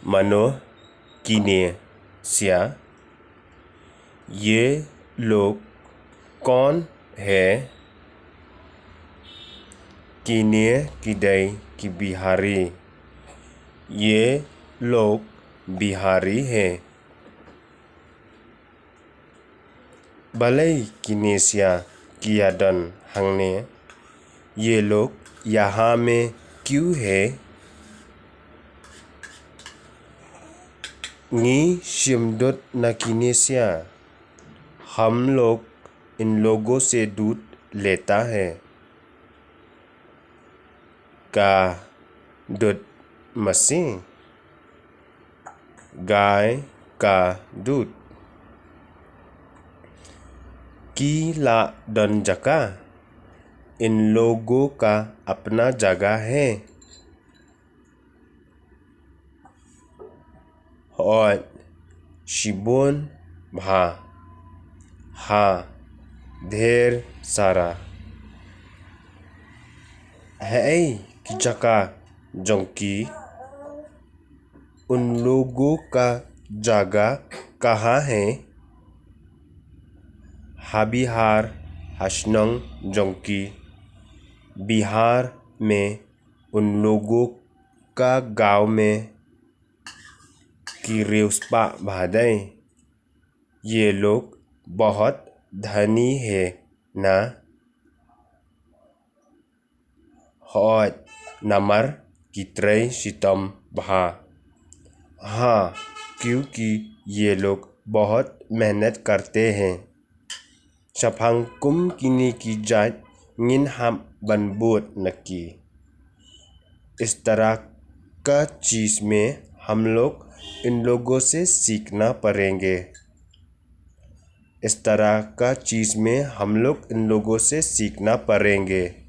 मनो किनेसिया। ये लोग कौन है? किने किडई की बिहारी। ये लोग बिहारी हैं। भले किनेसिया कियादन हंगने। ये लोग यहाँ में क्यों है? नी शिमदुत न किनेसिया। हम लोग इन लोगों से दूध लेता है। का दूध मशीन। गाय का दूध की ला दन जगह। इन लोगों का अपना जगह है। और शिबोन भा हाँ ढेर सारा है की जगह जोंकी। उन लोगों का जगह कहाँ है? बिहार हसनंग जोंकी। बिहार में उन लोगों का गांव में की रेउस्पा भादई। ये लोग बहुत धनी है ना? और नमर कितरे सितम भा हाँ क्योंकि ये लोग बहुत मेहनत करते हैं। शफांकुम किनी की जात निन हम बनबूत नकी। इस तरह का चीज में हम लोग इन लोगों से सीखना पड़ेंगे। इस तरह का चीज में हम लोग इन लोगों से सीखना पड़ेंगे।